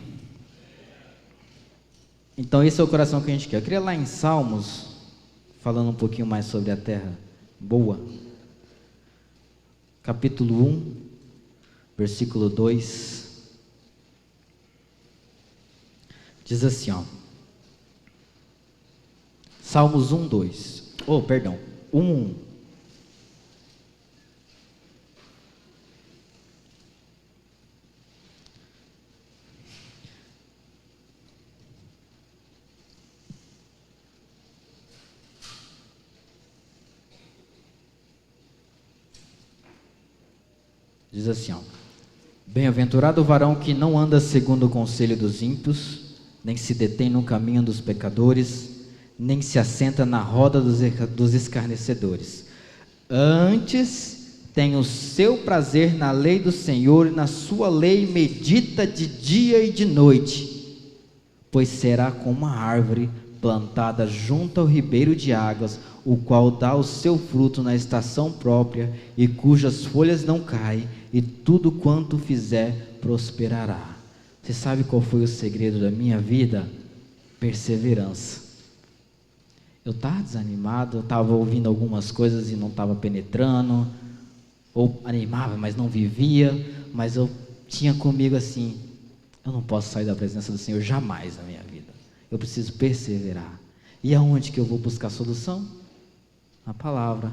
Então esse é o coração que a gente quer. Eu queria lá em Salmos, falando um pouquinho mais sobre a terra boa, capítulo 1, versículo 2, diz assim, ó, Salmos 1, 2, 1, diz assim, ó, bem-aventurado o varão que não anda segundo o conselho dos ímpios, nem se detém no caminho dos pecadores, nem se assenta na roda dos escarnecedores. Antes tem o seu prazer na lei do Senhor, e na sua lei medita de dia e de noite, pois será como uma árvore plantada junto ao ribeiro de águas, o qual dá o seu fruto na estação própria, e cujas folhas não caem, e tudo quanto fizer prosperará. Você sabe qual foi o segredo da minha vida? Perseverança. Eu estava desanimado, eu estava ouvindo algumas coisas e não estava penetrando, ou animava, mas não vivia, mas eu tinha comigo assim, eu não posso sair da presença do Senhor jamais na minha vida, eu preciso perseverar. E aonde que eu vou buscar solução? Na palavra.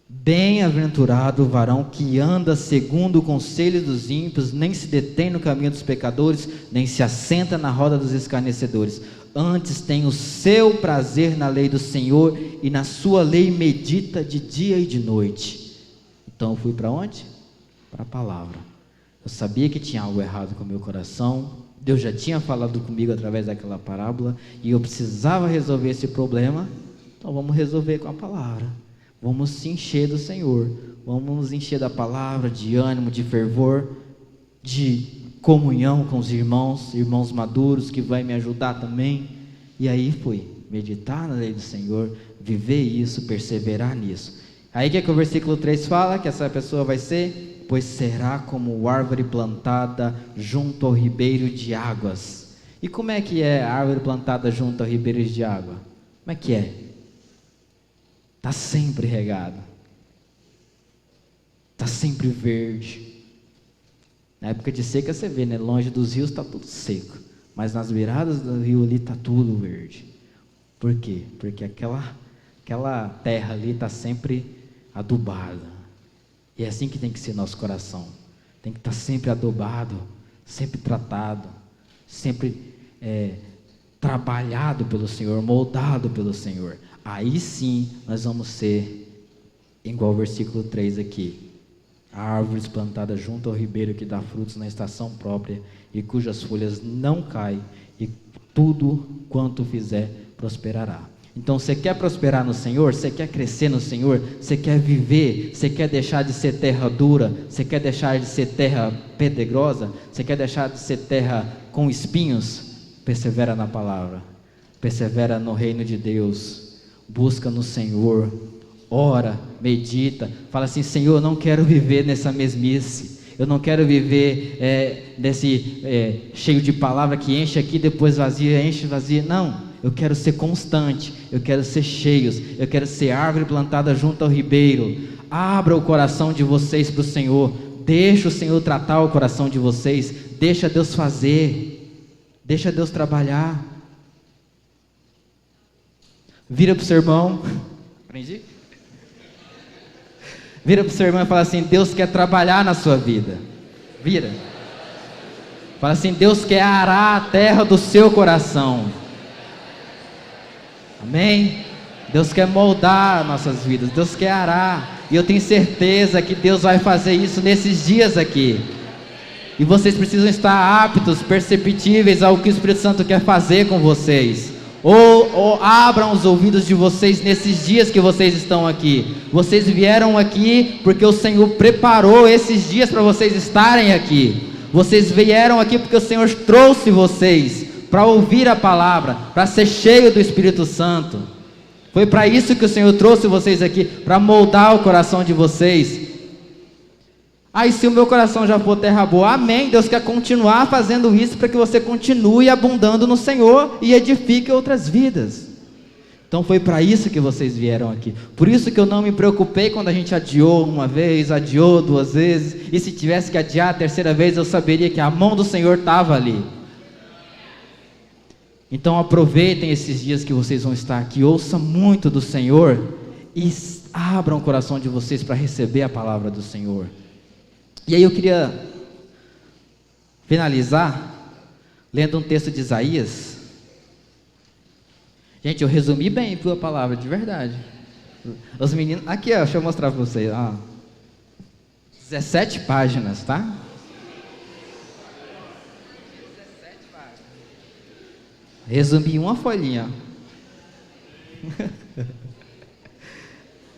Bem-aventurado o varão que anda segundo o conselho dos ímpios, nem se detém no caminho dos pecadores, nem se assenta na roda dos escarnecedores. Antes tem o seu prazer na lei do Senhor, e na sua lei medita de dia e de noite. Então eu fui para onde? Para a palavra. Eu sabia que tinha algo errado com o meu coração, Deus já tinha falado comigo através daquela parábola, e eu precisava resolver esse problema. Então vamos resolver com a palavra. Vamos se encher do Senhor, vamos nos encher da palavra, de ânimo, de fervor, de comunhão com os irmãos maduros que vai me ajudar também. E aí fui meditar na lei do Senhor, viver isso, perseverar nisso. Aí que o versículo 3 fala que essa pessoa vai ser, pois será como árvore plantada junto ao ribeiro de águas. E como é que é a árvore plantada junto ao ribeiro de água? Como é que é? Está sempre regado, está sempre verde. Na época de seca você vê, né? Longe dos rios está tudo seco, mas nas beiradas do rio ali está tudo verde. Por quê? Porque aquela terra ali está sempre adubada. E é assim que tem que ser nosso coração. Tem que estar sempre adubado, sempre tratado, sempre trabalhado pelo Senhor, moldado pelo Senhor. Aí sim nós vamos ser igual o versículo 3 aqui: árvores plantadas junto ao ribeiro, que dá frutos na estação própria, e cujas folhas não caem, e tudo quanto fizer prosperará. Então você quer prosperar no Senhor? Você quer crescer no Senhor? Você quer viver? Você quer deixar de ser terra dura? Você quer deixar de ser terra pedregosa? Você quer deixar de ser terra com espinhos? Persevera na palavra, persevera no reino de Deus, busca no Senhor, ora, medita, fala assim: Senhor, eu não quero viver nessa mesmice, eu não quero viver cheio de palavra que enche aqui, depois vazia, enche, vazia. Não, eu quero ser constante, eu quero ser cheios, eu quero ser árvore plantada junto ao ribeiro. Abra o coração de vocês para o Senhor, deixa o Senhor tratar o coração de vocês, deixa Deus fazer, deixa Deus trabalhar. Vira para o seu irmão, aprendi? Vira para o seu irmão e fala assim: Deus quer trabalhar na sua vida. Vira. Fala assim: Deus quer arar a terra do seu coração. Amém? Deus quer moldar nossas vidas, Deus quer arar. E eu tenho certeza que Deus vai fazer isso nesses dias aqui. E vocês precisam estar aptos, perceptíveis ao que o Espírito Santo quer fazer com vocês. Ou abram os ouvidos de vocês nesses dias que vocês estão aqui. Vocês vieram aqui porque o Senhor preparou esses dias para vocês estarem aqui. Vocês vieram aqui porque o Senhor trouxe vocês para ouvir a palavra, para ser cheio do Espírito Santo. Foi para isso que o Senhor trouxe vocês aqui, para moldar o coração de vocês. Aí se o meu coração já for terra boa, amém, Deus quer continuar fazendo isso para que você continue abundando no Senhor e edifique outras vidas. Então foi para isso que vocês vieram aqui. Por isso que eu não me preocupei quando a gente adiou uma vez, adiou duas vezes, e se tivesse que adiar a terceira vez, eu saberia que a mão do Senhor estava ali. Então aproveitem esses dias que vocês vão estar aqui, ouçam muito do Senhor e abram o coração de vocês para receber a palavra do Senhor. E aí eu queria finalizar lendo um texto de Isaías. Gente, eu resumi bem a palavra, de verdade. Os meninos, aqui ó, deixa eu mostrar para vocês, ó. 17 páginas, tá? 17 páginas. Resumi uma folhinha.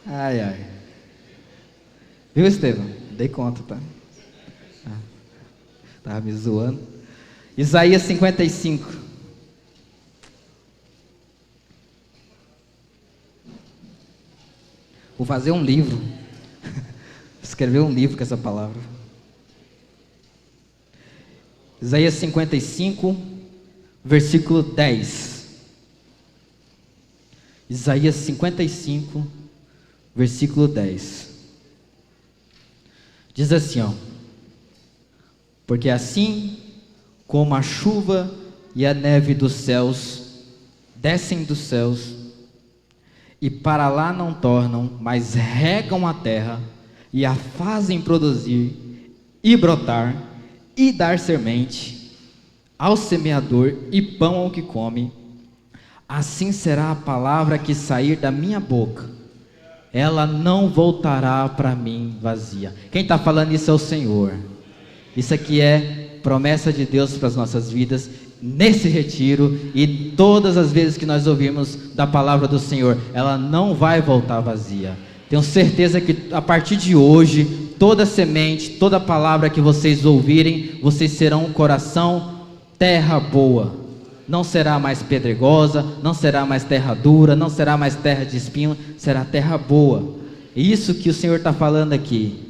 Ai, ai. Viu, Estevão? Dei conta, tá? Tava me zoando. Isaías 55. Vou fazer um livro. Escrever um livro com essa palavra. Isaías 55, versículo 10. Isaías 55, versículo 10. Diz assim, ó: porque assim como a chuva e a neve dos céus descem dos céus e para lá não tornam, mas regam a terra e a fazem produzir e brotar e dar semente ao semeador e pão ao que come, assim será a palavra que sair da minha boca, ela não voltará para mim vazia. Quem está falando isso é o Senhor. Isso aqui é promessa de Deus para as nossas vidas, nesse retiro e todas as vezes que nós ouvimos da palavra do Senhor, ela não vai voltar vazia. Tenho certeza que a partir de hoje, toda semente, toda palavra que vocês ouvirem, vocês serão um coração terra boa. Não será mais pedregosa, não será mais terra dura, não será mais terra de espinho, será terra boa. Isso que o Senhor está falando aqui.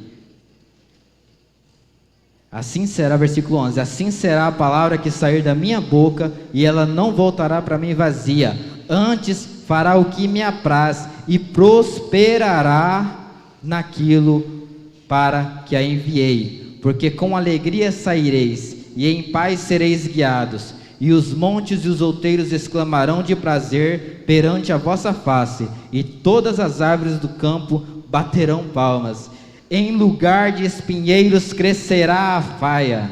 Assim será, versículo 11, assim será a palavra que sair da minha boca, e ela não voltará para mim vazia, antes fará o que me apraz, e prosperará naquilo para que a enviei, porque com alegria saireis, e em paz sereis guiados, e os montes e os outeiros exclamarão de prazer perante a vossa face, e todas as árvores do campo baterão palmas. Em lugar de espinheiros crescerá a faia,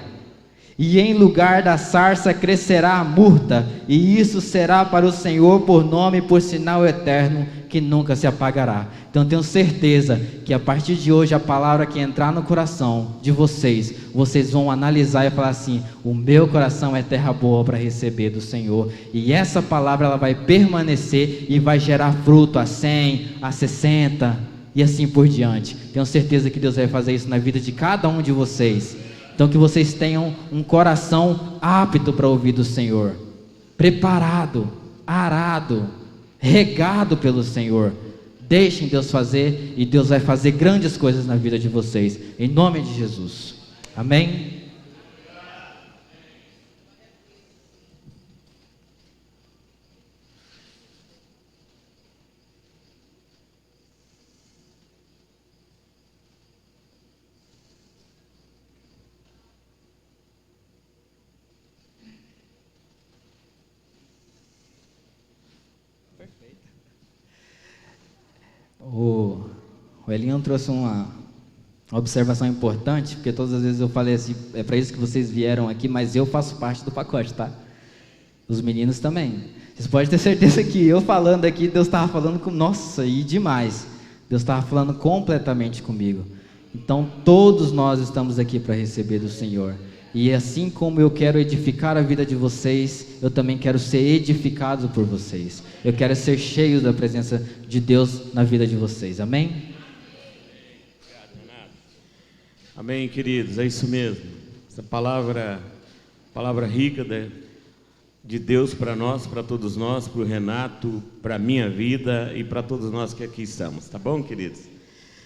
e em lugar da sarça crescerá a murta, e isso será para o Senhor por nome e por sinal eterno, que nunca se apagará. Então tenho certeza que a partir de hoje a palavra que entrar no coração de vocês, vocês vão analisar e falar assim: o meu coração é terra boa para receber do Senhor, e essa palavra ela vai permanecer e vai gerar fruto a 100, a 60 e assim por diante. Tenho certeza que Deus vai fazer isso na vida de cada um de vocês. Então que vocês tenham um coração apto para ouvir do Senhor, preparado, arado, regado pelo Senhor. Deixem Deus fazer, e Deus vai fazer grandes coisas na vida de vocês, em nome de Jesus, amém? O Elinho trouxe uma observação importante, porque todas as vezes eu falei assim: é para isso que vocês vieram aqui, mas eu faço parte do pacote, tá? Os meninos também. Vocês podem ter certeza que eu falando aqui, Deus estava falando com... Nossa, e demais. Deus estava falando completamente comigo. Então todos nós estamos aqui para receber do Senhor. E assim como eu quero edificar a vida de vocês, eu também quero ser edificado por vocês. Eu quero ser cheio da presença de Deus na vida de vocês, amém? Obrigado, Renato. Amém, queridos, é isso mesmo. Essa palavra rica de Deus para nós, para todos nós, para o Renato, para a minha vida e para todos nós que aqui estamos, tá bom, queridos?